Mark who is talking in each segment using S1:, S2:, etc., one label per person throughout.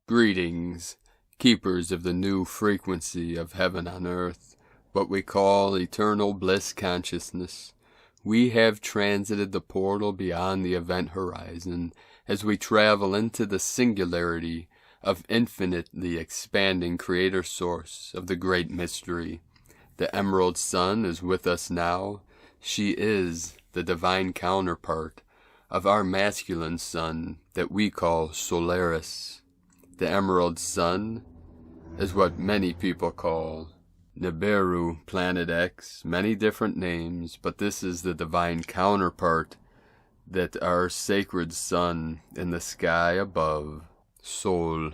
S1: Greetings, keepers of the new frequency of heaven on earth, what we call eternal bliss consciousness. We have transited the portal beyond the event horizon as we travel into the singularity of infinitely expanding creator source of the great mystery. The Emerald Sun is with us now. She is the divine counterpart of our masculine sun that we call Solaris. The Emerald Sun is what many people call Nibiru, Planet X, many different names, but this is the divine counterpart that our sacred sun in the sky above, Sol,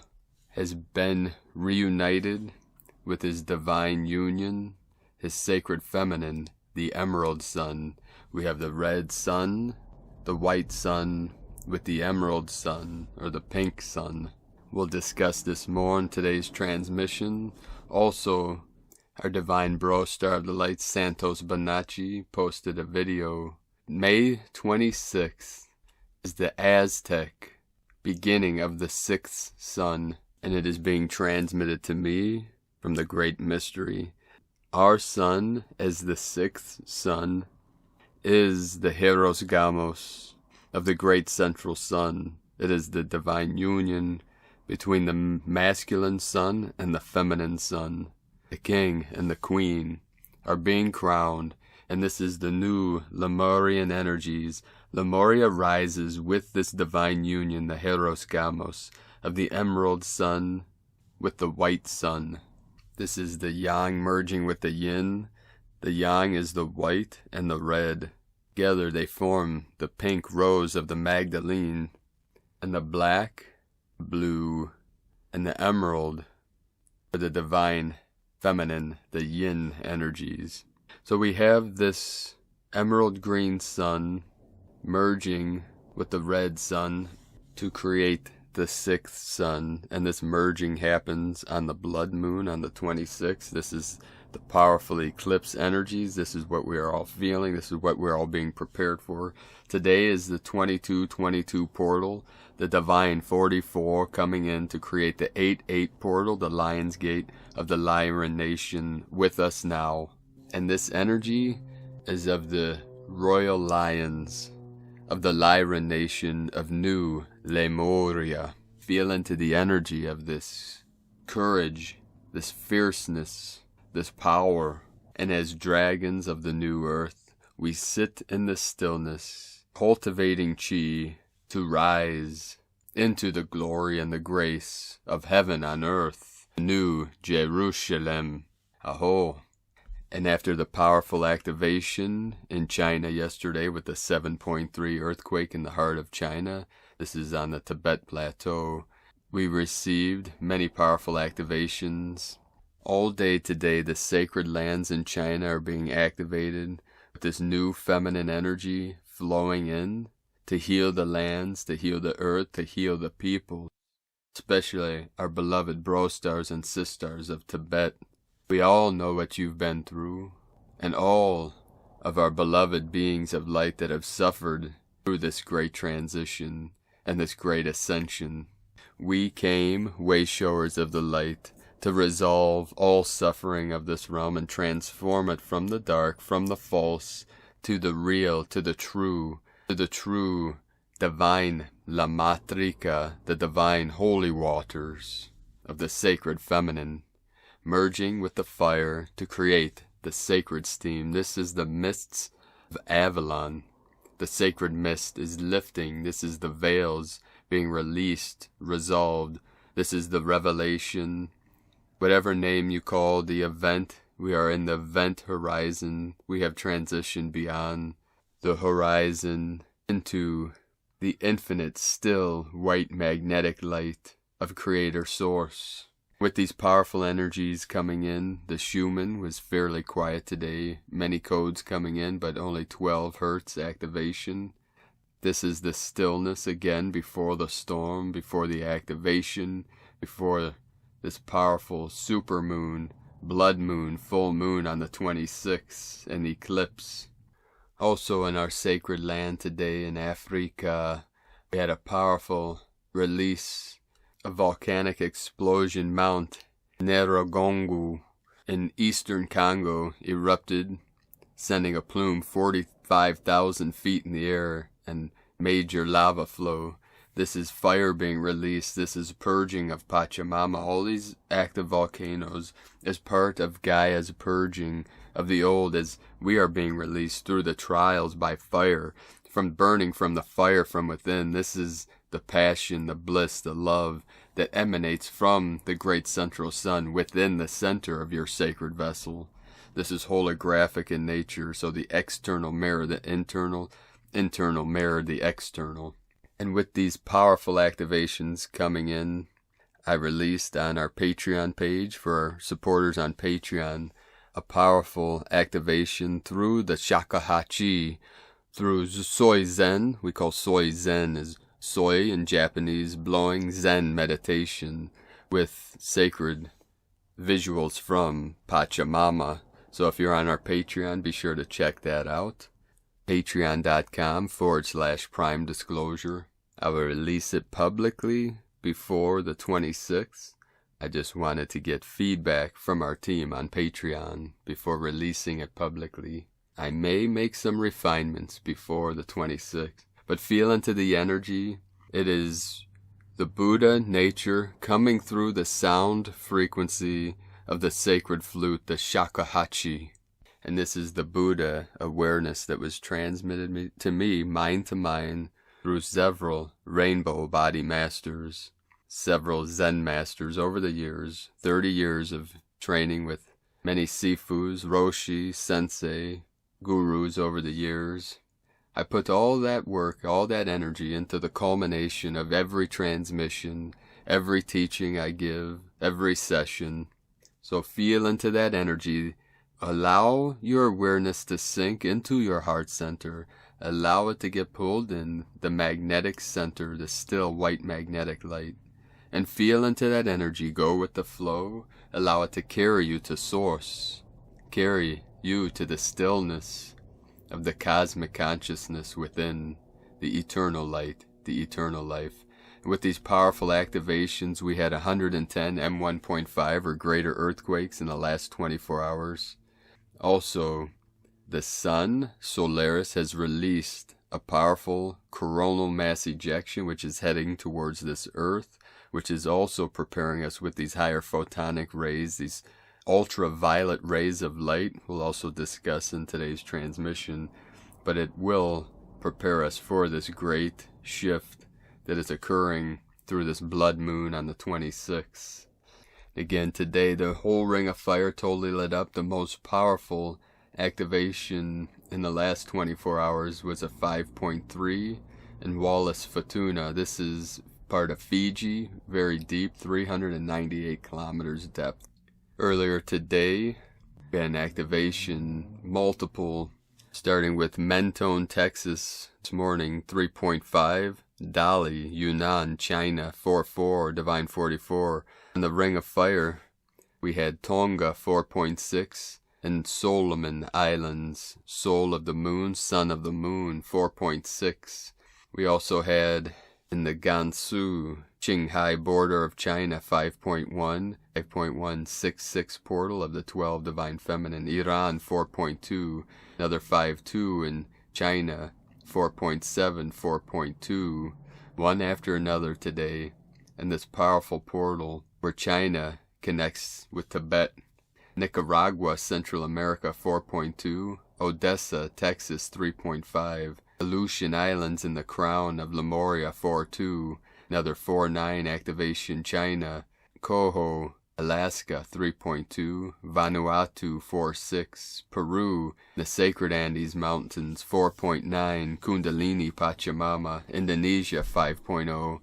S1: has been reunited with his divine union, his sacred feminine, the Emerald Sun. We have the red sun, the white sun, with the emerald sun, or the pink sun. We'll discuss this more in today's transmission. Also, our divine bro star of the light, Santos Bonacci, posted a video. May 26th is the Aztec beginning of the sixth sun, and it is being transmitted to me from the great mystery. Our sun, as the sixth sun, is the Hieros Gamos of the great central sun. It is the divine union between the masculine sun and the feminine sun. The king and the queen are being crowned, and this is the new Lemurian energies. Lemuria rises with this divine union, the Hieros Gamos, of the emerald sun with the white sun. This is the yang merging with the yin. The yang is the white and the red. Together they form the pink rose of the Magdalene, and the black, blue, and the emerald are the divine feminine, the yin energies. So we have this emerald green sun merging with the red sun to create the sixth sun, and this merging happens on the blood moon on the 26th. This is the powerful eclipse energies. This is what we are all feeling. This is what we're all being prepared for. Today is the 2222 portal, the divine 44 coming in to create the 88 portal, the Lion's Gate of the Lyran nation with us now. And this energy is of the royal lions of the Lyran nation of New Lemuria. Feel into the energy of this courage, this fierceness, this power. And as dragons of the new earth, we sit in the stillness, cultivating chi to rise into the glory and the grace of heaven on earth, New Jerusalem. Aho. And after the powerful activation in China yesterday with the 7.3 earthquake in the heart of China, this is on the Tibet Plateau, we received many powerful activations. All day today, the sacred lands in China are being activated with this new feminine energy flowing in to heal the lands, to heal the earth, to heal the people, especially our beloved bro stars and sisters of Tibet. We all know what you've been through, and all of our beloved beings of light that have suffered through this great transition and this great ascension. We came, Wayshowers of the light, to resolve all suffering of this realm and transform it from the dark, from the false, to the real, to the true divine La Matrika, the divine holy waters of the sacred feminine, merging with the fire to create the sacred steam. This is the mists of Avalon. The sacred mist is lifting. This is the veils being released, resolved. This is the revelation. Whatever name you call the event, we are in the event horizon. We have transitioned beyond the horizon into the infinite, still, white magnetic light of Creator Source. With these powerful energies coming in, the Schumann was fairly quiet today. Many codes coming in, but only 12 hertz activation. This is the stillness again before the storm, before the activation, before this powerful supermoon, blood moon, full moon on the 26th, and eclipse. Also in our sacred land today in Africa, we had a powerful release, a volcanic explosion. Mount Nyiragongo in eastern Congo erupted, sending a plume 45,000 feet in the air and major lava flow. This is fire being released. This is purging of Pachamama. All these active volcanoes as part of Gaia's purging of the old, as we are being released through the trials by fire, from burning from the fire from within. This is the passion, the bliss, the love that emanates from the great central sun within the center of your sacred vessel. This is holographic in nature, so the external mirror the internal, internal mirror the external. And with these powerful activations coming in, I released on our Patreon page for our supporters on Patreon a powerful activation through the shakuhachi, through Soi Zen. We call Soi Zen as Soi in Japanese, blowing Zen meditation with sacred visuals from Pachamama. So if you're on our Patreon, be sure to check that out. Patreon.com/Prime Disclosure. I will release it publicly before the 26th. I just wanted to get feedback from our team on Patreon before releasing it publicly. I may make some refinements before the 26th, but feel into the energy. It is the Buddha nature coming through the sound frequency of the sacred flute, the shakuhachi. And this is the Buddha awareness that was transmitted to me, mind to mind, through several rainbow body masters, several Zen masters over the years, 30 years of training with many sifus, roshi, sensei, gurus over the years. I put all that work, all that energy into the culmination of every transmission, every teaching I give, every session. So feel into that energy. Allow your awareness to sink into your heart center. Allow it to get pulled in the magnetic center, the still white magnetic light. And feel into that energy. Go with the flow. Allow it to carry you to source. Carry you to the stillness of the cosmic consciousness within, the eternal light, the eternal life. And with these powerful activations, we had 110 M1.5 or greater earthquakes in the last 24 hours. Also, the sun, Solaris, has released a powerful coronal mass ejection, which is heading towards this Earth, which is also preparing us with these higher photonic rays, these ultraviolet rays of light. We'll also discuss in today's transmission, but it will prepare us for this great shift that is occurring through this blood moon on the 26th. Again, today, the whole ring of fire totally lit up. The most powerful activation in the last 24 hours was a 5.3 in Wallace Futuna. This is part of Fiji, very deep, 398 kilometers depth. Earlier today, we had an activation, multiple, starting with Mentone, Texas, this morning, 3.5. Dali, Yunnan, China, 4.4, Divine 44. In the Ring of Fire, we had Tonga, 4.6, and Solomon Islands, Soul of the Moon, Son of the Moon, 4.6. We also had in the Gansu, Qinghai border of China, 5.1, 5.166 portal of the 12 Divine Feminine, Iran, 4.2, another 5.2 in China, 4.7, 4.2, one after another today, and this powerful portal where China connects with Tibet, Nicaragua, Central America, 4.2, Odessa, Texas, 3.5, Aleutian Islands in the crown of Lemuria, 4.2, another 4.9 activation China, Coho, Alaska, 3.2, Vanuatu, 4.6, Peru, the Sacred Andes Mountains, 4.9, Kundalini, Pachamama, Indonesia, 5.0,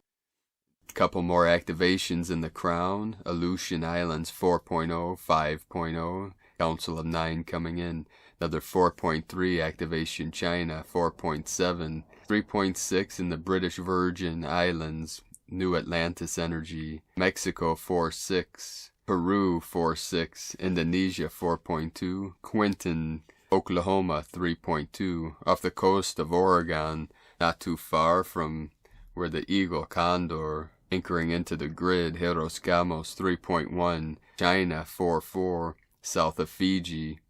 S1: couple more activations in the crown, Aleutian Islands, 4.0, 5.0, Council of 9 coming in, another 4.3 activation China, 4.7, 3.6 in the British Virgin Islands, New Atlantis energy. Mexico 4.6. Peru 4.6. Indonesia 4.2. Quinton, Oklahoma 3.2. Off the coast of Oregon, not too far from where the eagle Condor anchoring into the grid, Hieros Gamos 3.1. China 4.4. South of Fiji,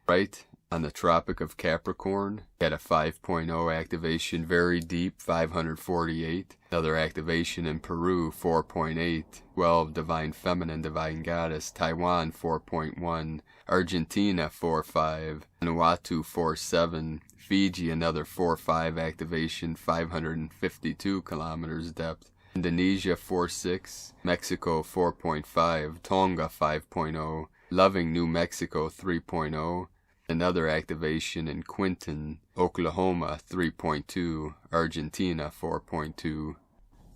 S1: right on the Tropic of Capricorn, had a 5.0 activation, very deep, 548. Another activation in Peru, 4.8. 12, Divine Feminine, Divine Goddess. Taiwan, 4.1. Argentina, 4.5. Vanuatu, 4.7. Fiji, another 4.5 activation, 552 kilometers depth. Indonesia, 4.6. Mexico, 4.5. Tonga, 5.0. Loving, New Mexico, 3.0. Another activation in Quinton, Oklahoma, 3.2. Argentina, 4.2.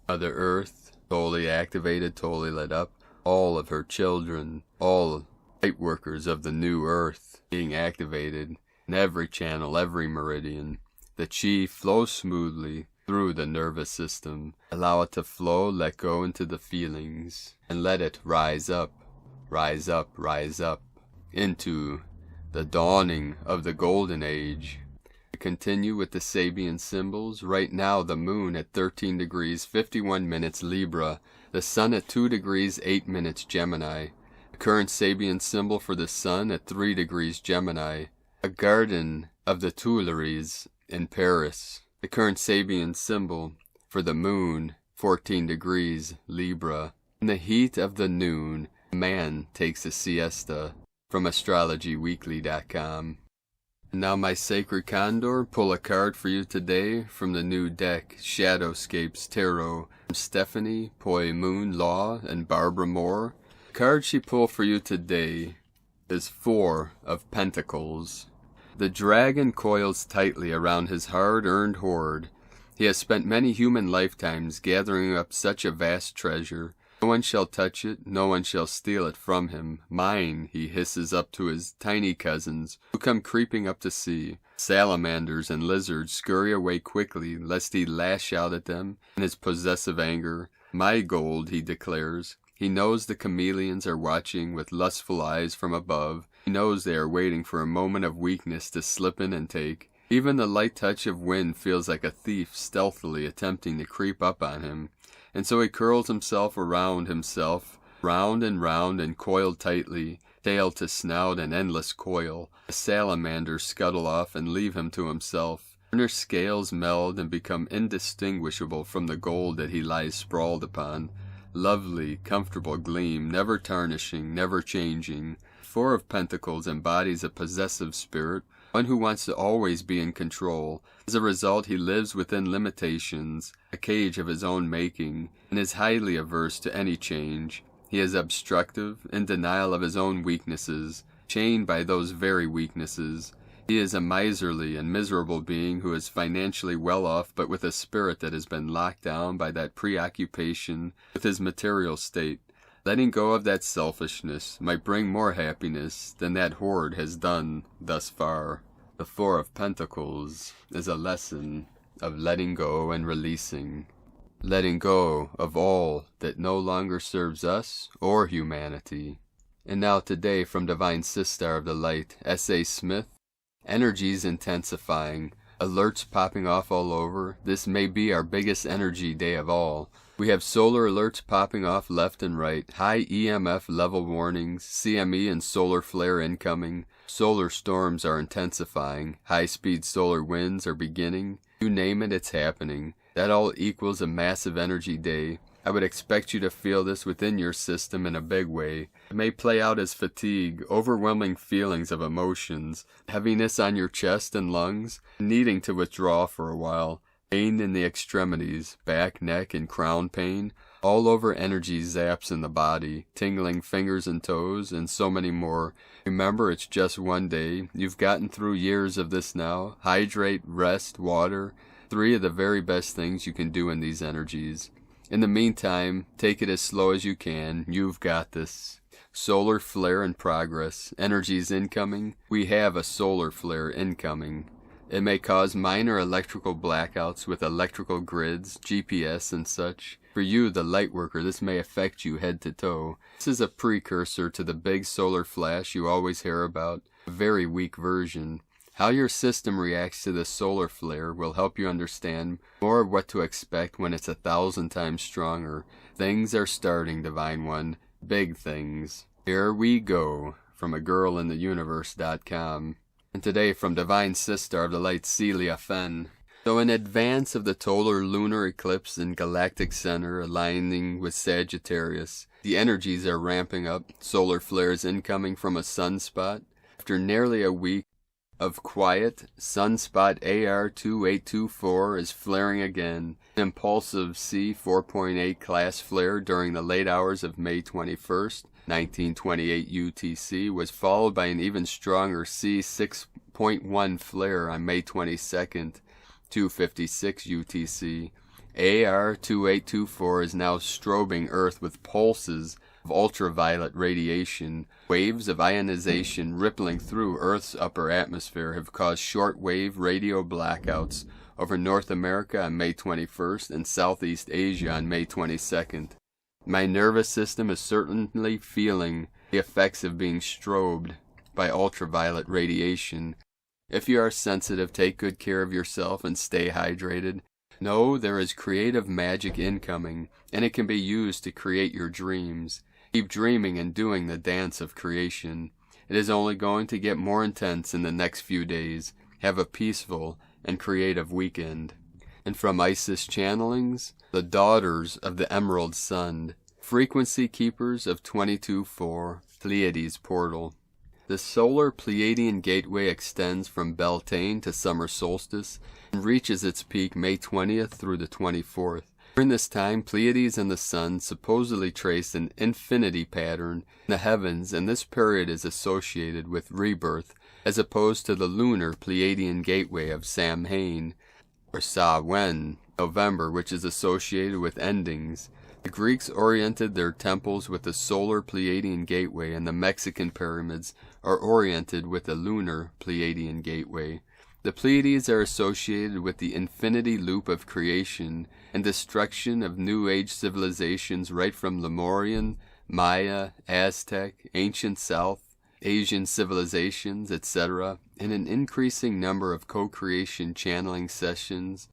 S1: Mother Earth, totally activated, totally lit up. All of her children, all light workers of the new Earth being activated in every channel, every meridian. The chi flows smoothly through the nervous system. Allow it to flow, let go into the feelings, and let it rise up, rise up, rise up, into the dawning of the golden age. We continue with the Sabian symbols. Right now the moon at 13 degrees 51 minutes Libra, the sun at 2 degrees 8 minutes Gemini. The current Sabian symbol for the sun at 3 degrees Gemini. A garden of the Tuileries in Paris. The current Sabian symbol for the moon, 14 degrees Libra. In the heat of the noon, man takes a siesta. From astrologyweekly.com. And now, my sacred Condor, pull a card for you today from the new deck, Shadowscapes Tarot, from Stephanie, Poi Moon Law, and Barbara Moore. The card she pulled for you today is 4 of Pentacles. The dragon coils tightly around his hard-earned hoard. He has spent many human lifetimes gathering up such a vast treasure. No one shall touch it, no one shall steal it from him. Mine, he hisses up to his tiny cousins, who come creeping up to see. Salamanders and lizards scurry away quickly, lest he lash out at them in his possessive anger. My gold, he declares. He knows the chameleons are watching with lustful eyes from above. He knows they are waiting for a moment of weakness to slip in and take. Even the light touch of wind feels like a thief stealthily attempting to creep up on him. And so he curls himself around himself, round and coiled tightly, tail to snout an endless coil. The salamanders scuttle off and leave him to himself. Inner scales meld and become indistinguishable from the gold that he lies sprawled upon. Lovely, comfortable gleam, never tarnishing, never changing. 4 of Pentacles embodies a possessive spirit, one who wants to always be in control. As a result, he lives within limitations, a cage of his own making, and is highly averse to any change. He is obstructive, in denial of his own weaknesses, chained by those very weaknesses. He is a miserly and miserable being who is financially well off, but with a spirit that has been locked down by that preoccupation with his material state. Letting go of that selfishness might bring more happiness than that hoard has done thus far. The 4 of Pentacles is a lesson of letting go and releasing. Letting go of all that no longer serves us or humanity. And now today from Divine Sister of the Light, S.A. Smith, energies intensifying, alerts popping off all over. This may be our biggest energy day of all. We have solar alerts popping off left and right, high EMF level warnings, CME and solar flare incoming, solar storms are intensifying, high-speed solar winds are beginning. You name it, it's happening. That all equals a massive energy day. I would expect you to feel this within your system in a big way. It may play out as fatigue, overwhelming feelings of emotions, heaviness on your chest and lungs, needing to withdraw for a while, pain in the extremities, back, neck, and crown pain, all over energy zaps in the body, tingling fingers and toes, and so many more. Remember, it's just one day. You've gotten through years of this now. Hydrate, rest, water, 3 of the very best things you can do in these energies. In the meantime, take it as slow as you can. You've got this. Solar flare in progress. Energies incoming. We have a solar flare incoming. It may cause minor electrical blackouts with electrical grids, GPS, and such. For you, the lightworker, this may affect you head to toe. This is a precursor to the big solar flash you always hear about, a very weak version. How your system reacts to the solar flare will help you understand more of what to expect when it's 1,000 times stronger. Things are starting, Divine One. Big things. Here we go, from agirlintheuniverse.com. And today from Divine Sister of the Light, Celia Fenn. So in advance of the total lunar eclipse in Galactic Center aligning with Sagittarius, the energies are ramping up, solar flares incoming from a sunspot. After nearly a week of quiet, sunspot AR2824 is flaring again. An impulsive C4.8 class flare during the late hours of May 21st, 1928 UTC was followed by an even stronger C6.1 flare on May 22nd, 256 UTC. AR2824 is now strobing Earth with pulses of ultraviolet radiation. Waves of ionization rippling through Earth's upper atmosphere have caused shortwave radio blackouts over North America on May 21st and Southeast Asia on May 22nd. My nervous system is certainly feeling the effects of being strobed by ultraviolet radiation. If you are sensitive, take good care of yourself and stay hydrated. Know there is creative magic incoming, and it can be used to create your dreams. Keep dreaming and doing the dance of creation. It is only going to get more intense in the next few days. Have a peaceful and creative weekend. And from Isis Channelings, the Daughters of the Emerald Sun, Frequency Keepers of 22-4, Pleiades Portal. The solar Pleiadian gateway extends from Beltane to summer solstice and reaches its peak May 20th through the 24th. During this time, Pleiades and the Sun supposedly trace an infinity pattern in the heavens, and this period is associated with rebirth, as opposed to the lunar Pleiadian gateway of Samhain, or Samhain, November, which is associated with endings. The Greeks oriented their temples with the solar Pleiadian gateway, and the Mexican pyramids are oriented with the lunar Pleiadian gateway. The Pleiades are associated with the infinity loop of creation and destruction of New Age civilizations right from Lemurian, Maya, Aztec, Ancient South, Asian civilizations, etc., in an increasing number of co-creation channeling sessions.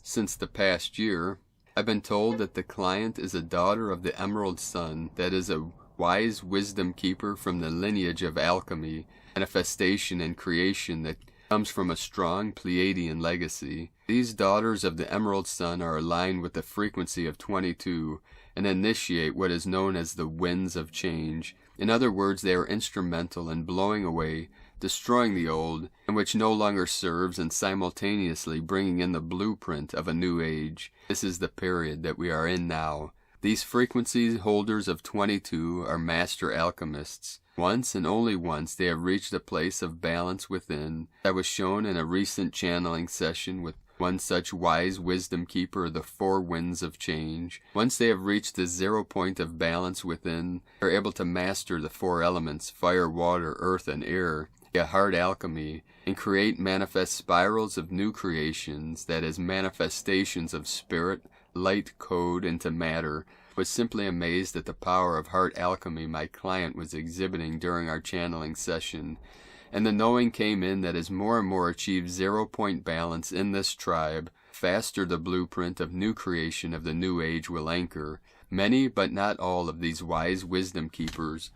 S1: Since the past year, I've been told that the client is a daughter of the Emerald Sun, that is a wise wisdom keeper from the lineage of alchemy, manifestation and creation that comes from a strong Pleiadian legacy. These daughters of the Emerald Sun are aligned with the frequency of 22 and initiate what is known as the winds of change. In other words, they are instrumental in blowing away, destroying the old, and which no longer serves, and simultaneously bringing in the blueprint of a new age. This is the period that we are in now. These frequency holders of 22 are master alchemists. Once and only once they have reached a place of balance within. That was shown in a recent channeling session with one such wise wisdom keeper of the four winds of change. Once they have reached the 0 point of balance within, they are able to master the four elements, fire, water, earth, and air, a hard alchemy, and create manifest spirals of new creations, that is, manifestations of spirit, light, code into matter. Was simply amazed at the power of heart alchemy my client was exhibiting during our channeling session, and the knowing came in that as more and more achieve 0 point balance in this tribe, faster the blueprint of new creation of the new age will anchor. Many, but not all, of these wise wisdom keepers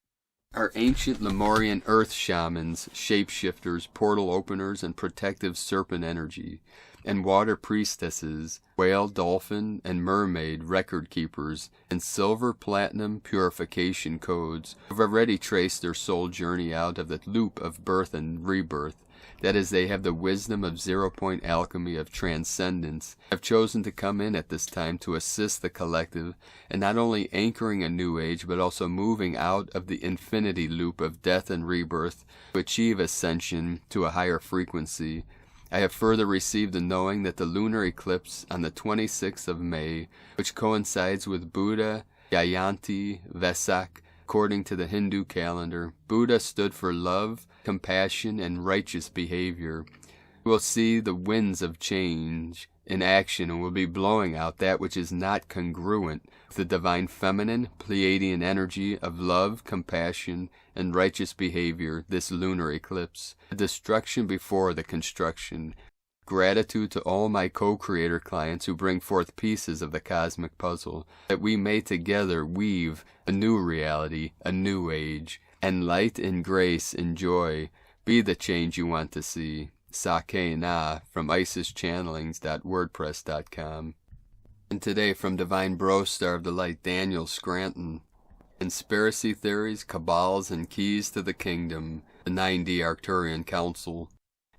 S1: are ancient Lemurian earth shamans, shapeshifters, portal openers, and protective serpent energy, and water priestesses, whale, dolphin, and mermaid record keepers, and silver, platinum purification codes, who have already traced their soul journey out of the loop of birth and rebirth. That is, they have the wisdom of 0 point alchemy of transcendence, have chosen to come in at this time to assist the collective, and not only anchoring a new age, but also moving out of the infinity loop of death and rebirth to achieve ascension to a higher frequency. I have further received the knowing that the lunar eclipse on the 26th of May, which coincides with Buddha Jayanti Vesak, according to the Hindu calendar. Buddha stood for love, compassion, and righteous behavior. We'll see the winds of change in action, and will be blowing out that which is not congruent with the divine feminine, Pleiadian energy of love, compassion, and righteous behavior this lunar eclipse. The destruction before the construction. Gratitude to all my co-creator clients who bring forth pieces of the cosmic puzzle, that we may together weave a new reality, a new age, and light and grace and joy be the change you want to see. Sake Na from IsisChannelings.wordpress.com. And today from Divine Bro Star of the Light, Daniel Scranton. Conspiracy theories, cabals, and keys to the kingdom. The 9D Arcturian Council.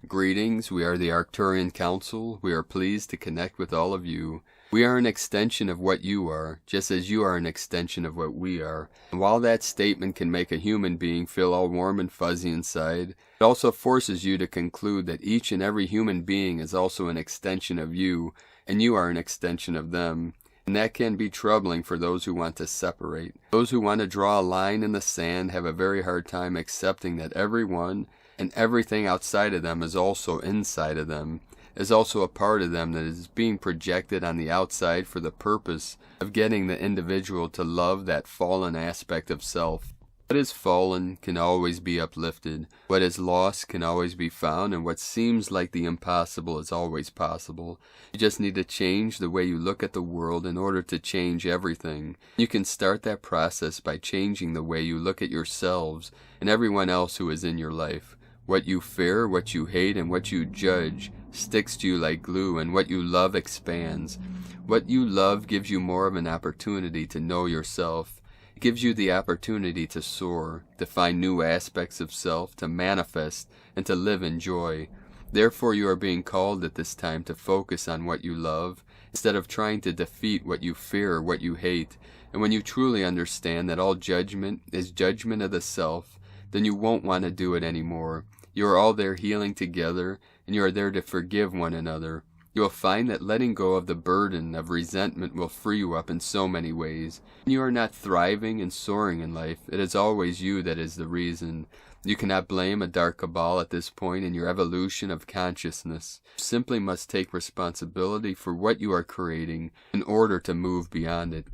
S1: Greetings, we are the Arcturian Council. We are pleased to connect with all of you. We are an extension of what you are, just as you are an extension of what we are. And while that statement can make a human being feel all warm and fuzzy inside, it also forces you to conclude that each and every human being is also an extension of you, and you are an extension of them. And that can be troubling for those who want to separate. Those who want to draw a line in the sand have a very hard time accepting that everyone and everything outside of them is also inside of them, is also a part of them that is being projected on the outside for the purpose of getting the individual to love that fallen aspect of self. What is fallen can always be uplifted. What is lost can always be found, and what seems like the impossible is always possible. You just need to change the way you look at the world in order to change everything. You can start that process by changing the way you look at yourselves and everyone else who is in your life. What you fear, what you hate, and what you judge sticks to you like glue, and what you love expands. What you love gives you more of an opportunity to know yourself. It gives you the opportunity to soar, to find new aspects of self, to manifest, and to live in joy. Therefore you are being called at this time to focus on what you love, instead of trying to defeat what you fear or what you hate. And when you truly understand that all judgment is judgment of the self, then you won't want to do it anymore. You are all there healing together, and you are there to forgive one another. You will find that letting go of the burden of resentment will free you up in so many ways. When you are not thriving and soaring in life, it is always you that is the reason. You cannot blame a dark cabal at this point in your evolution of consciousness. You simply must take responsibility for what you are creating in order to move beyond it.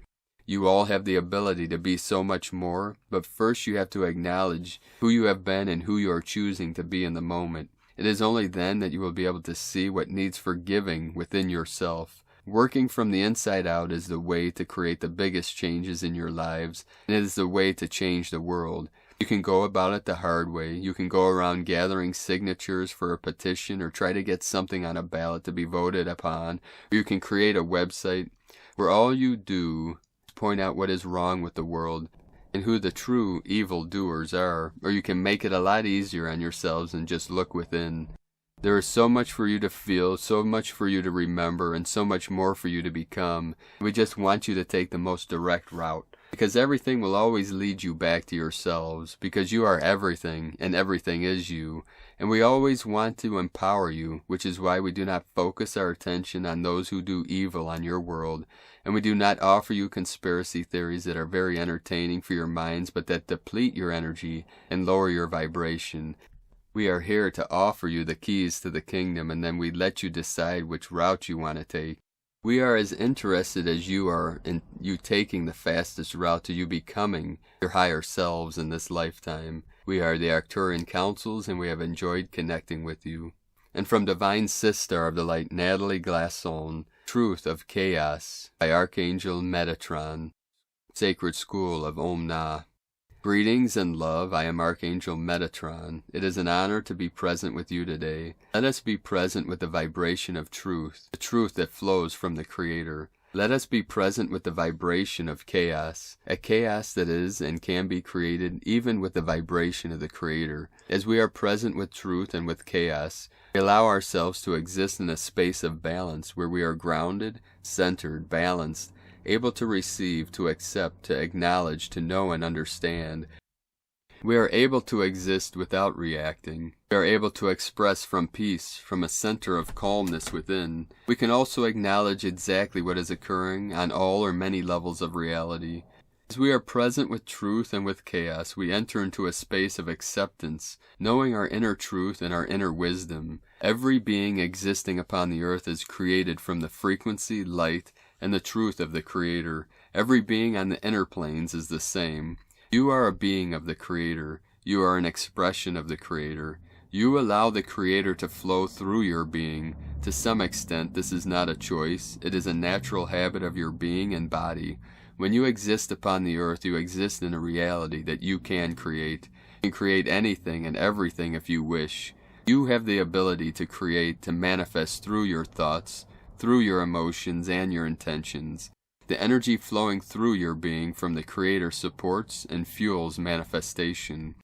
S1: You all have the ability to be so much more, but first you have to acknowledge who you have been and who you are choosing to be in the moment. It is only then that you will be able to see what needs forgiving within yourself. Working from the inside out is the way to create the biggest changes in your lives, and it is the way to change the world. You can go about it the hard way. You can go around gathering signatures for a petition or try to get something on a ballot to be voted upon. Or you can create a website where all you do point out what is wrong with the world and who the true evil doers are, or you can make it a lot easier on yourselves and just look within. There is so much for you to feel, so much for you to remember, and so much more for you to become. We just want you to take the most direct route, because everything will always lead you back to yourselves, because you are everything, and everything is you. And we always want to empower you, which is why we do not focus our attention on those who do evil on your world. And we do not offer you conspiracy theories that are very entertaining for your minds, but that deplete your energy and lower your vibration. We are here to offer you the keys to the kingdom, and then we let you decide which route you want to take. We are as interested as you are in you taking the fastest route to you becoming your higher selves in this lifetime. We are the Arcturian Councils, and we have enjoyed connecting with you. And from Divine Sister of the Light, Natalie Glasson, Truth of Chaos by Archangel Metatron, Sacred School of Om Na. Greetings and love, I am Archangel Metatron. It is an honor to be present with you today. Let us be present with the vibration of truth, the truth that flows from the Creator. Let us be present with the vibration of chaos, a chaos that is and can be created even with the vibration of the Creator. As we are present with truth and with chaos, we allow ourselves to exist in a space of balance where we are grounded, centered, balanced, able to receive, to accept, to acknowledge, to know and understand. We are able to exist without reacting. We are able to express from peace, from a center of calmness within. We can also acknowledge exactly what is occurring on all or many levels of reality. As we are present with truth and with chaos, we enter into a space of acceptance, knowing our inner truth and our inner wisdom. Every being existing upon the earth is created from the frequency, light, and the truth of the Creator. Every being on the inner planes is the same. You are a being of the Creator. You are an expression of the Creator. You allow the Creator to flow through your being. To some extent, this is not a choice. It is a natural habit of your being and body. When you exist upon the earth, you exist in a reality that you can create. You can create anything and everything if you wish. You have the ability to create, to manifest through your thoughts, through your emotions and your intentions. The energy flowing through your being from the Creator supports and fuels manifestation.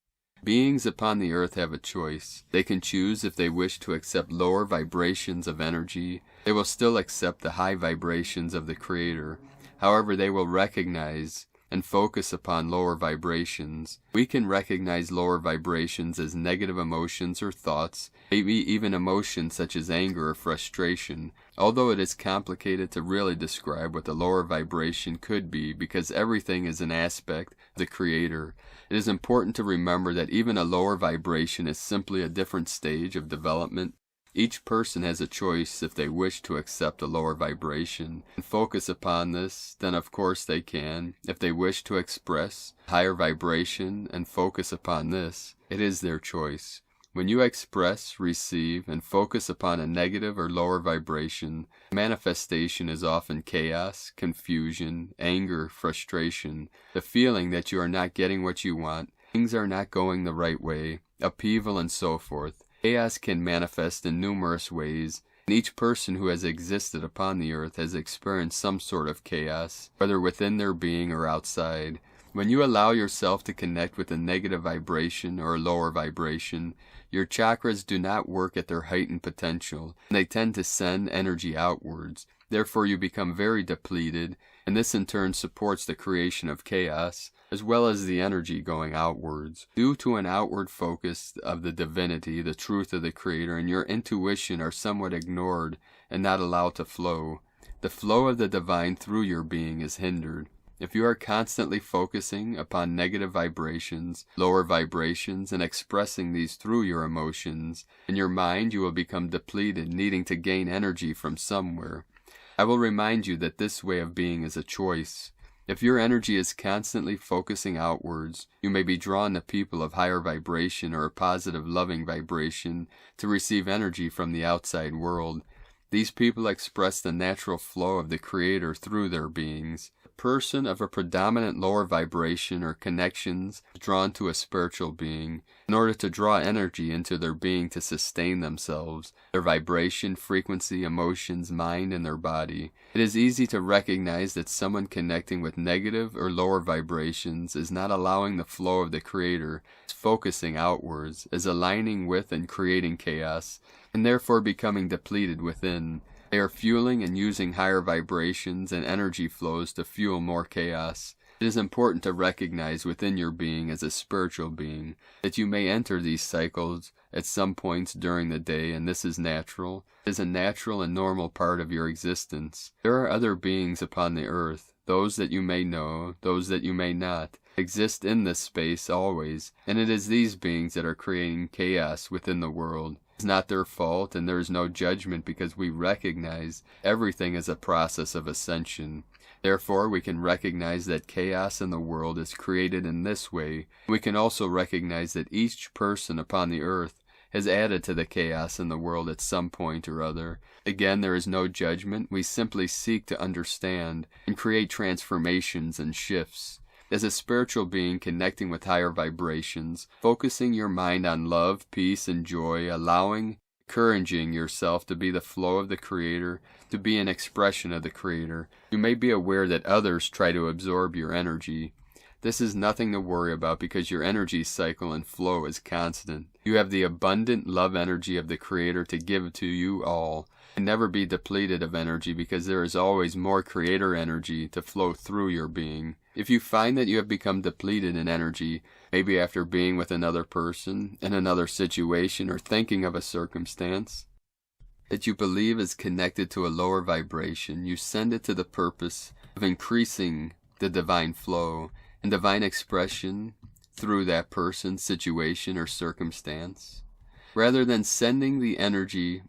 S1: Beings upon the earth have a choice. They can choose if they wish to accept lower vibrations of energy. They will still accept the high vibrations of the Creator. However, they will recognize and focus upon lower vibrations. We can recognize lower vibrations as negative emotions or thoughts, maybe even emotions such as anger or frustration, although it is complicated to really describe what the lower vibration could be because everything is an aspect of the Creator. It is important to remember that even a lower vibration is simply a different stage of development. Each person has a choice if they wish to accept a lower vibration and focus upon this, then of course they can. If they wish to express higher vibration and focus upon this, it is their choice. When you express, receive, and focus upon a negative or lower vibration, manifestation is often chaos, confusion, anger, frustration, the feeling that you are not getting what you want, things are not going the right way, upheaval, and so forth. Chaos can manifest in numerous ways, and each person who has existed upon the earth has experienced some sort of chaos, whether within their being or outside. When you allow yourself to connect with a negative vibration or a lower vibration, your chakras do not work at their heightened potential, and they tend to send energy outwards. Therefore, you become very depleted, and this in turn supports the creation of chaos, as well as the energy going outwards. Due to an outward focus of the divinity, the truth of the Creator, and your intuition are somewhat ignored and not allowed to flow. The flow of the divine through your being is hindered. If you are constantly focusing upon negative vibrations, lower vibrations, and expressing these through your emotions, in your mind you will become depleted, needing to gain energy from somewhere. I will remind you that this way of being is a choice. If your energy is constantly focusing outwards, you may be drawn to people of higher vibration or a positive, loving vibration to receive energy from the outside world. These people express the natural flow of the Creator through their beings. A person of a predominant lower vibration or connections is drawn to a spiritual being in order to draw energy into their being to sustain themselves, their vibration, frequency, emotions, mind, and their body. It is easy to recognize that someone connecting with negative or lower vibrations is not allowing the flow of the Creator, is focusing outwards, is aligning with and creating chaos, and therefore becoming depleted within. They are fueling and using higher vibrations and energy flows to fuel more chaos. It is important to recognize within your being as a spiritual being that you may enter these cycles at some points during the day, and this is natural. It is a natural and normal part of your existence. There are other beings upon the earth, those that you may know, those that you may not, exist in this space always, and it is these beings that are creating chaos within the world. It's not their fault, and there is no judgment because we recognize everything as a process of ascension. Therefore, we can recognize that chaos in the world is created in this way. We can also recognize that each person upon the earth has added to the chaos in the world at some point or other. Again, there is no judgment. We simply seek to understand and create transformations and shifts. As a spiritual being connecting with higher vibrations, focusing your mind on love, peace, and joy, encouraging yourself to be the flow of the Creator, to be an expression of the Creator, you may be aware that others try to absorb your energy. This is nothing to worry about because your energy cycle and flow is constant. You have the abundant love energy of the Creator to give to you all, and never be depleted of energy because there is always more Creator energy to flow through your being. If you find that you have become depleted in energy, maybe after being with another person, in another situation, or thinking of a circumstance that you believe is connected to a lower vibration, you send it to the purpose of increasing the divine flow and divine expression through that person, situation, or circumstance. Rather than sending the energy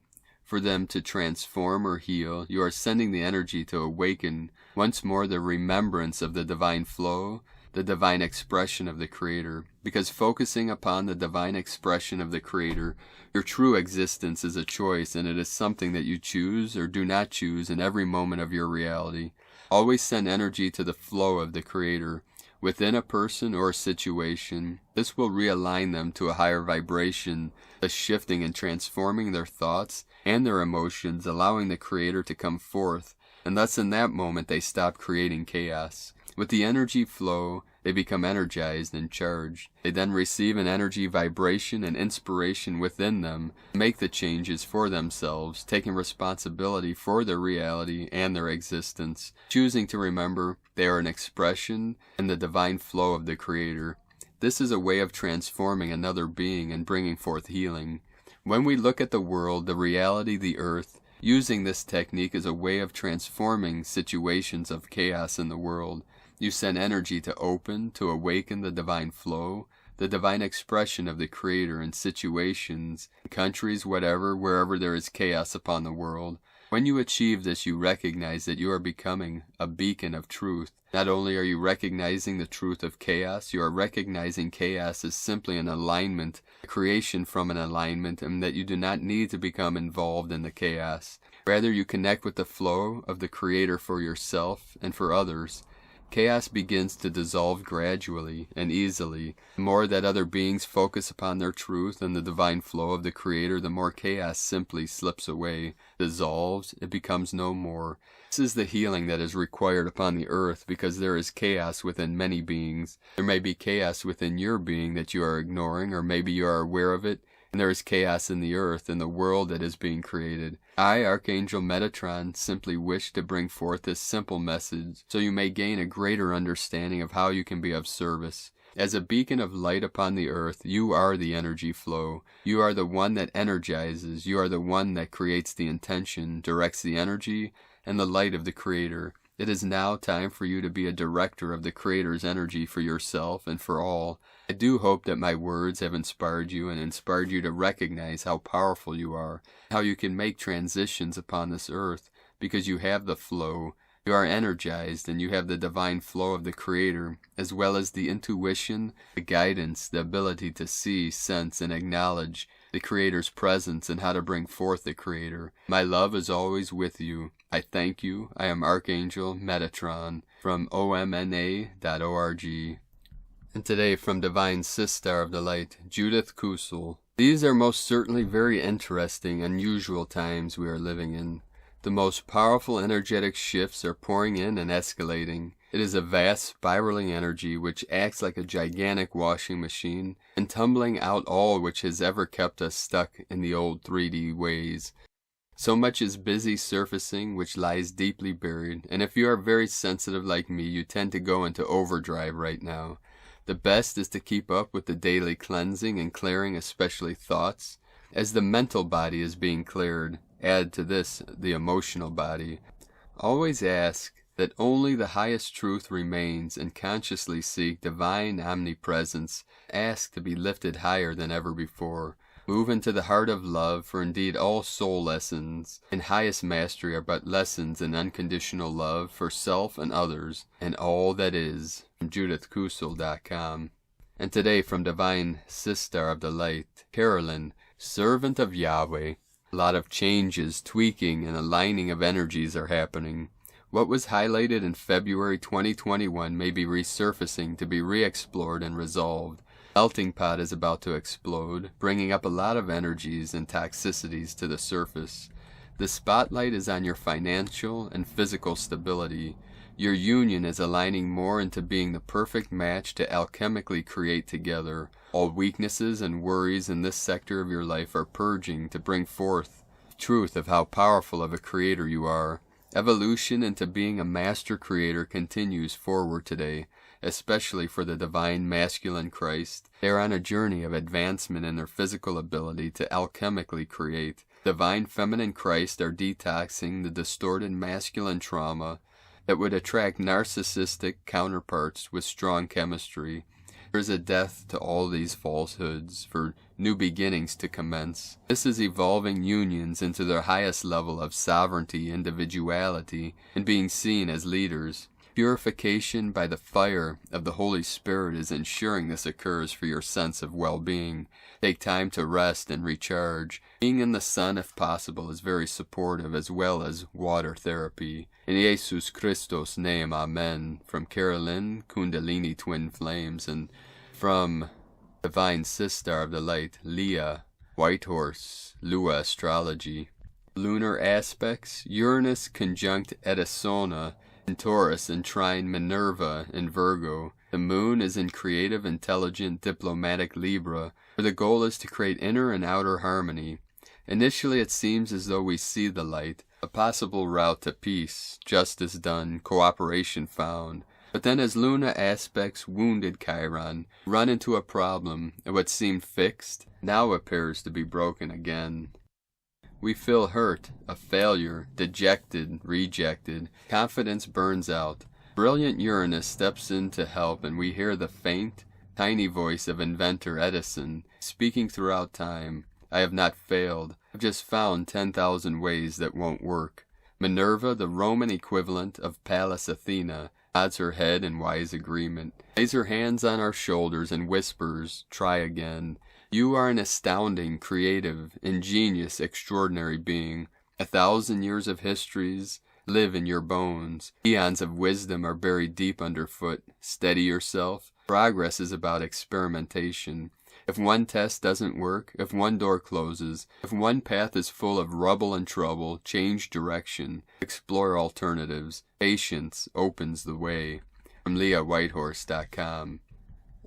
S1: for them to transform or heal, you are sending the energy to awaken once more the remembrance of the divine flow, the divine expression of the Creator. Because focusing upon the divine expression of the Creator, your true existence is a choice, and it is something that you choose or do not choose in every moment of your reality. Always send energy to the flow of the Creator within a person or a situation. This will realign them to a higher vibration, thus shifting and transforming their thoughts and their emotions, allowing the Creator to come forth, and thus in that moment they stop creating chaos. With the energy flow, they become energized and charged. They then receive an energy vibration and inspiration within them, make the changes for themselves, taking responsibility for their reality and their existence, choosing to remember they are an expression in the divine flow of the Creator. This is a way of transforming another being and bringing forth healing. When we look at the world, the reality, the earth, using this technique is a way of transforming situations of chaos in the world. You send energy to open, to awaken the divine flow, the divine expression of the Creator in situations, countries, whatever, wherever there is chaos upon the world. When you achieve this, you recognize that you are becoming a beacon of truth. Not only are you recognizing the truth of chaos, you are recognizing chaos as simply an alignment, a creation from an alignment, and that you do not need to become involved in the chaos. Rather, you connect with the flow of the Creator for yourself and for others. Chaos begins to dissolve gradually and easily. The more that other beings focus upon their truth and the divine flow of the Creator, the more chaos simply slips away, dissolves, it becomes no more. This is the healing that is required upon the earth, because there is chaos within many beings. There may be chaos within your being that you are ignoring, or maybe you are aware of it, and there is chaos in the earth, in the world that is being created. I, Archangel Metatron, simply wish to bring forth this simple message, so you may gain a greater understanding of how you can be of service. As a beacon of light upon the earth, you are the energy flow. You are the one that energizes. You are the one that creates the intention, directs the energy, and the light of the Creator. It is now time for you to be a director of the Creator's energy for yourself and for all. I do hope that my words have inspired you and inspired you to recognize how powerful you are, how you can make transitions upon this earth, because you have the flow. You are energized, and you have the divine flow of the Creator, as well as the intuition, the guidance, the ability to see, sense, and acknowledge the Creator's presence and how to bring forth the Creator. My love is always with you. I thank you. I am Archangel Metatron from omna.org. And today from Divine Sister of the Light, Judith Kusel. These are most certainly very interesting, unusual times we are living in. The most powerful energetic shifts are pouring in and escalating. It is a vast spiraling energy which acts like a gigantic washing machine and tumbling out all which has ever kept us stuck in the old 3D ways. So much is busy surfacing which lies deeply buried, and if you are very sensitive like me, you tend to go into overdrive right now. The best is to keep up with the daily cleansing and clearing, especially thoughts. As the mental body is being cleared, add to this the emotional body. Always ask that only the highest truth remains, and consciously seek divine omnipresence. Ask to be lifted higher than ever before. Move into the heart of love, for indeed all soul lessons and highest mastery are but lessons in unconditional love for self and others, and all that is. From JudithKusel.com. And today from Divine Sister of the Light, Carolyn, Servant of Yahweh. A lot of changes, tweaking, and aligning of energies are happening. What was highlighted in February 2021 may be resurfacing to be re-explored and resolved. Melting pot is about to explode, bringing up a lot of energies and toxicities to the surface. The spotlight is on your financial and physical stability. Your union is aligning more into being the perfect match to alchemically create together. All weaknesses and worries in this sector of your life are purging to bring forth truth of how powerful of a creator you are. Evolution into being a master creator continues forward today, especially for the divine masculine Christ. They are on a journey of advancement in their physical ability to alchemically create. Divine feminine Christ are detoxing the distorted masculine trauma that would attract narcissistic counterparts with strong chemistry. There is a death to all these falsehoods, for new beginnings to commence. This is evolving unions into their highest level of sovereignty, individuality, and being seen as leaders. Purification by the fire of the Holy Spirit is ensuring this occurs for your sense of well-being. Take time to rest and recharge. Being in the sun, if possible, is very supportive, as well as water therapy. In Jesus Christos' name, Amen. From Carolyn, Kundalini Twin Flames, and from Divine Sister of the Light, Leah, White Horse, Lua Astrology. Lunar aspects: Uranus conjunct Edisona in Taurus and trine Minerva in Virgo. The moon is in creative, intelligent, diplomatic Libra, where the goal is to create inner and outer harmony. Initially it seems as though we see the light, a possible route to peace, justice done, cooperation found. But then as Luna aspects wounded Chiron, run into a problem, and what seemed fixed now appears to be broken again. We feel hurt, a failure, dejected, rejected. Confidence burns out. Brilliant Uranus steps in to help, and we hear the faint, tiny voice of inventor Edison speaking throughout time. I have not failed. I've just found 10,000 ways that won't work. Minerva, the Roman equivalent of Pallas Athena, nods her head in wise agreement, lays her hands on our shoulders and whispers, try again. You are an astounding, creative, ingenious, extraordinary being. 1,000 years of histories live in your bones. Eons of wisdom are buried deep underfoot. Steady yourself. Progress is about experimentation. If one test doesn't work, if one door closes, if one path is full of rubble and trouble, change direction. Explore alternatives. Patience opens the way. From LeahWhitehorse.com.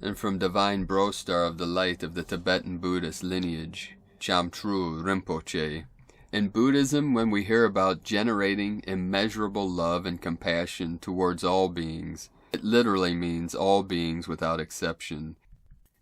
S1: And from Divine Brostar of the Light of the Tibetan Buddhist lineage, Chamtru Rinpoche. In Buddhism, when we hear about generating immeasurable love and compassion towards all beings, it literally means all beings without exception.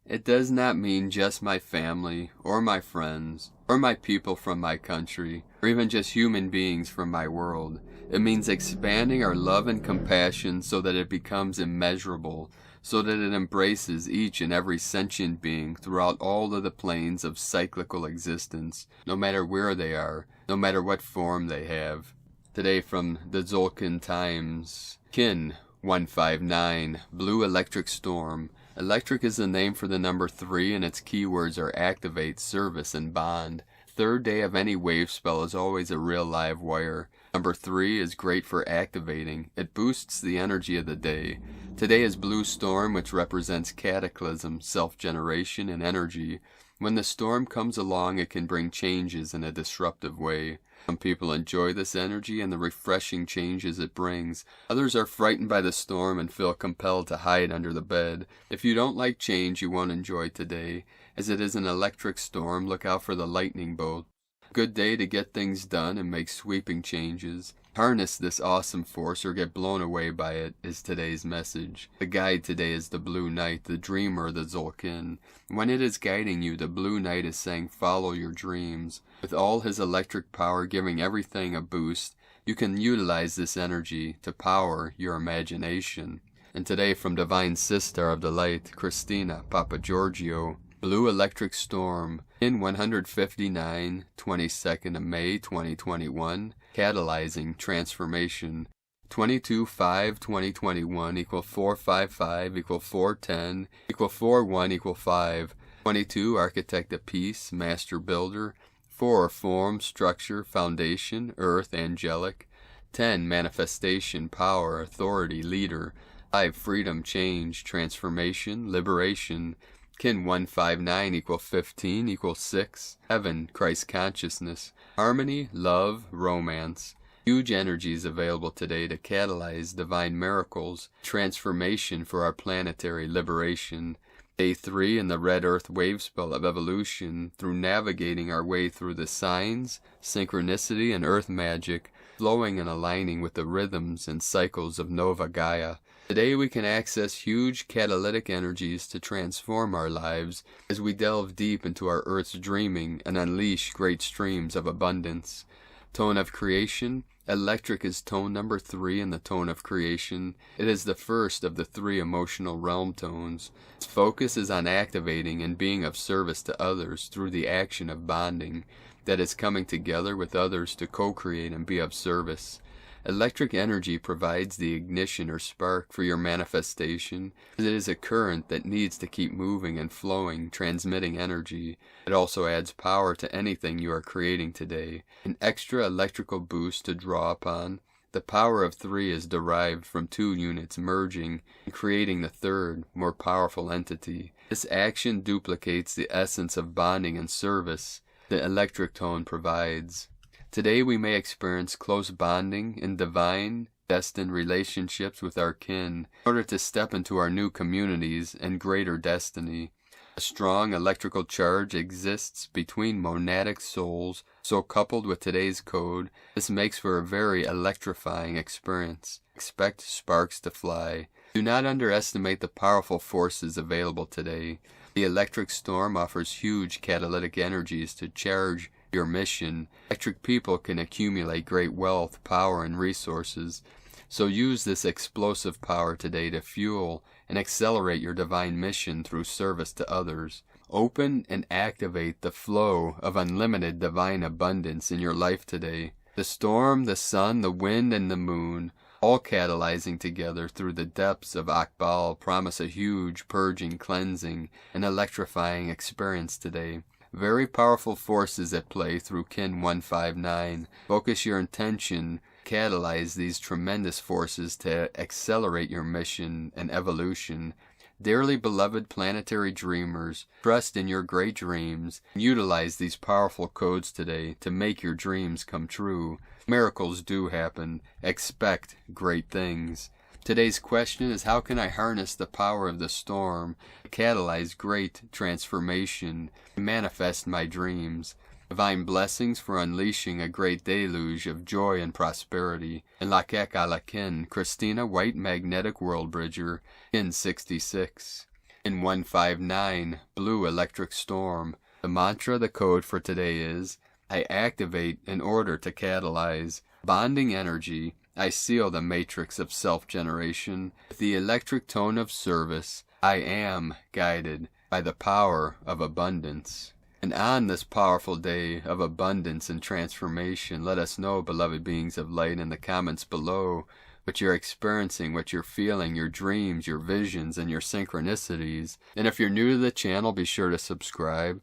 S1: It does not mean just my family, or my friends, or my people from my country, or even just human beings from my world. It means expanding our love and compassion so that it becomes immeasurable, so that it embraces each and every sentient being throughout all of the planes of cyclical existence, no matter where they are, no matter what form they have. Today from the Tzolk'in Times, Kin 159, Blue Electric Storm. Electric is the name for the number 3, and its keywords are activate, service, and bond. Third day of any wave spell is always a real live wire. Number 3 is great for activating. It boosts the energy of the day. Today is Blue Storm, which represents cataclysm, self-generation, and energy. When the storm comes along, it can bring changes in a disruptive way. Some people enjoy this energy and the refreshing changes it brings. Others are frightened by the storm and feel compelled to hide under the bed. If you don't like change, you won't enjoy today. As it is an electric storm, look out for the lightning bolt. Good day to get things done and make sweeping changes. Harness this awesome force or get blown away by it is today's message. The guide today is the Blue Knight, the dreamer, the Tzolk'in. When it is guiding you, the Blue Knight is saying follow your dreams. With all his electric power giving everything a boost, you can utilize this energy to power your imagination. And today from Divine Sister of the Light, Christina Papa Giorgio, Blue Electric Storm, in 159, 22nd of May 2021, catalyzing transformation. 22/5/2021 equal 455 equal 410 equal 41 equal 5. 22 architect of peace, master builder. 4 form, structure, foundation, earth, angelic. 10 manifestation, power, authority, leader. 5 freedom, change, transformation, liberation. Kin 159 equal 15 equal 6. Heaven, Christ consciousness. Harmony, love, romance. Huge energies available today to catalyze divine miracles, transformation for our planetary liberation. Day 3 in the red earth wave spell of evolution, through navigating our way through the signs, synchronicity, and earth magic, flowing and aligning with the rhythms and cycles of Nova Gaia. Today we can access huge catalytic energies to transform our lives as we delve deep into our Earth's dreaming and unleash great streams of abundance. Tone of creation. Electric is tone number 3 in the tone of creation. It is the first of the 3 emotional realm tones. Its focus is on activating and being of service to others through the action of bonding, that is coming together with others to co-create and be of service. Electric energy provides the ignition or spark for your manifestation. It is a current that needs to keep moving and flowing, transmitting energy. It also adds power to anything you are creating today. An extra electrical boost to draw upon. The power of 3 is derived from 2 units merging and creating the third, more powerful entity. This action duplicates the essence of bonding and service the electric tone provides. Today we may experience close bonding in divine, destined relationships with our kin in order to step into our new communities and greater destiny. A strong electrical charge exists between monadic souls, so coupled with today's code, this makes for a very electrifying experience. Expect sparks to fly. Do not underestimate the powerful forces available today. The electric storm offers huge catalytic energies to charge your mission. Electric people can accumulate great wealth, power, and resources. So use this explosive power today to fuel and accelerate your divine mission through service to others. Open and activate the flow of unlimited divine abundance in your life today. The storm, the sun, the wind, and the moon, all catalyzing together through the depths of Akbal, promise a huge purging, cleansing, and electrifying experience today. Very powerful forces at play through Kin 159. Focus your intention, catalyze these tremendous forces to accelerate your mission and evolution. Dearly beloved planetary dreamers, trust in your great dreams. Utilize these powerful codes today to make your dreams come true. Miracles do happen. Expect great things. Today's question is, how can I harness the power of the storm, catalyze great transformation, and manifest my dreams? Divine blessings for unleashing a great deluge of joy and prosperity. And Lakek Alakin, Christina White Magnetic World Bridger, in 66. In 159, Blue Electric Storm. The mantra, the code for today is, I activate in order to catalyze bonding energy. I seal the matrix of self-generation. With the electric tone of service, I am guided by the power of abundance. And on this powerful day of abundance and transformation, let us know, beloved beings of light, in the comments below what you're experiencing, what you're feeling, your dreams, your visions, and your synchronicities. And if you're new to the channel, be sure to subscribe.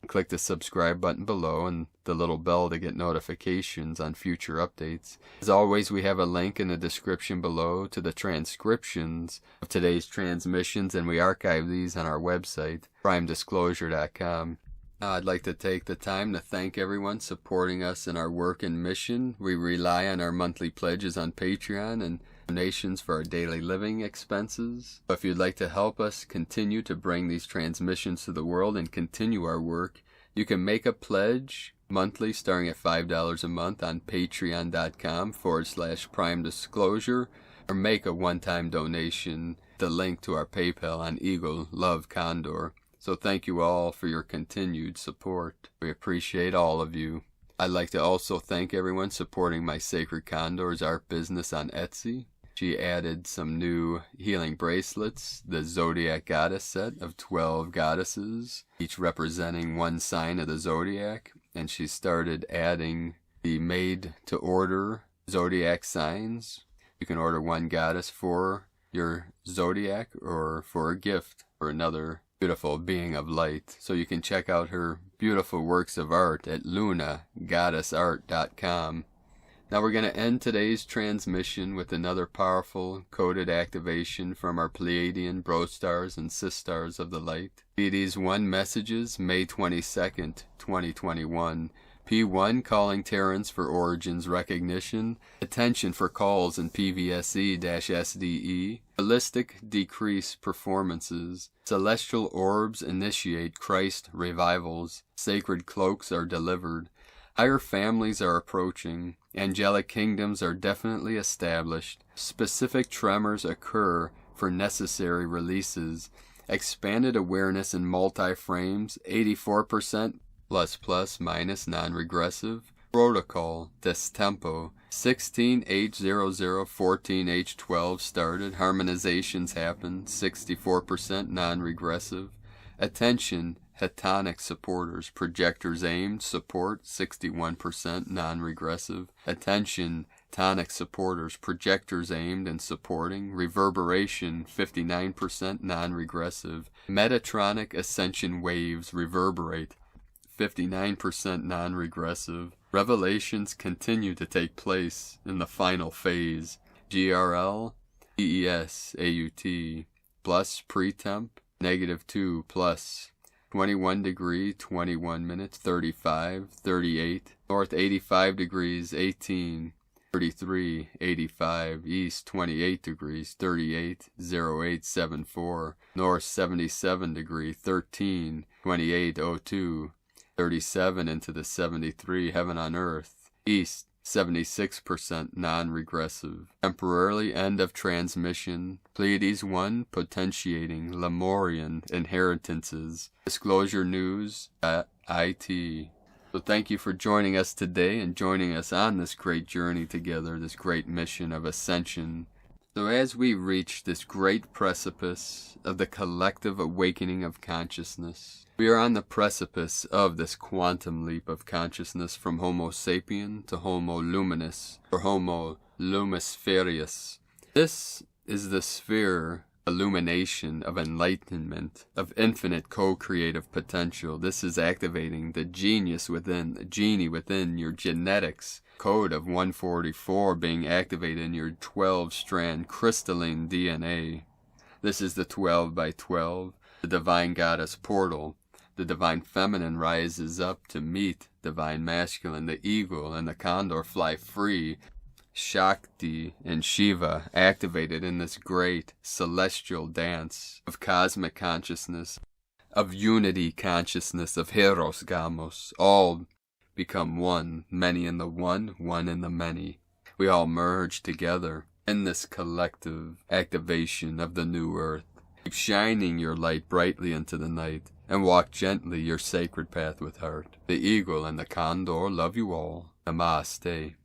S1: Click the subscribe button below and the little bell to get notifications on future updates. As always, we have a link in the description below to the transcriptions of today's transmissions, and we archive these on our website, primedisclosure.com. Now, I'd like to take the time to thank everyone supporting us in our work and mission. We rely on our monthly pledges on Patreon and donations for our daily living expenses. If you'd like to help us continue to bring these transmissions to the world and continue our work, you can make a pledge monthly starting at $5 a month on patreon.com/primedisclosure, or make a one-time donation, the link to our PayPal on Eagle Love Condor. So thank you all for your continued support. We appreciate all of you. I'd like to also thank everyone supporting my Sacred Condors art business on Etsy. She added some new healing bracelets, the Zodiac Goddess set of 12 goddesses, each representing one sign of the Zodiac, and she started adding the made-to-order Zodiac signs. You can order one goddess for your Zodiac or for a gift or another beautiful being of light. So you can check out her beautiful works of art at lunagoddessart.com. Now we're going to end today's transmission with another powerful coded activation from our Pleiadian bro-stars and sis-stars of the light. Pleiades 1 messages, May 22nd, 2021. P1 calling Terrans for origins recognition. Attention for calls in PVSE-SDE. Ballistic decrease performances. Celestial orbs initiate Christ revivals. Sacred cloaks are delivered. Higher families are approaching. Angelic kingdoms are definitely established. Specific tremors occur for necessary releases. Expanded awareness in multi-frames, 84%, ++, minus, non-regressive. Protocol des Tempo 16H0014H12 started. Harmonizations happened. 64% non-regressive. Attention, Hetonic supporters. Projectors aimed. Support 61% non-regressive. Attention, Tonic supporters. Projectors aimed and supporting. Reverberation 59% non-regressive. Metatronic ascension waves reverberate 59% non-regressive. Revelations continue to take place in the final phase. GRL, EES, AUT, plus pretemp, -2 plus 21 degree, 21 minutes, 35, 38, north 85 degrees, 18, 33, 85, east 28 degrees, 38, 0874, north 77 degree, 13, 28, 02, 37 into the 73, heaven on earth, east 76% non-regressive. Temporarily end of transmission. Pleiades 1 potentiating Lemurian inheritances. Disclosure news @IT. So thank you for joining us today and joining us on this great journey together, this great mission of ascension. So as we reach this great precipice of the collective awakening of consciousness, we are on the precipice of this quantum leap of consciousness from Homo sapien to Homo luminous, or Homo lumispherius. This is the sphere illumination of enlightenment, of infinite co-creative potential. This is activating the genius within, the genie within your genetics. Code of 144 being activated in your 12-strand crystalline DNA. This is the 12 by 12, the divine goddess portal. The divine feminine rises up to meet divine masculine. The eagle and the condor fly free. Shakti and Shiva activated in this great celestial dance of cosmic consciousness, of unity consciousness, of Hieros, Gamos, all become one, many in the one, one in the many. We all merge together in this collective activation of the new earth. Keep shining your light brightly into the night, and walk gently your sacred path with heart. The eagle and the condor love you all. Namaste.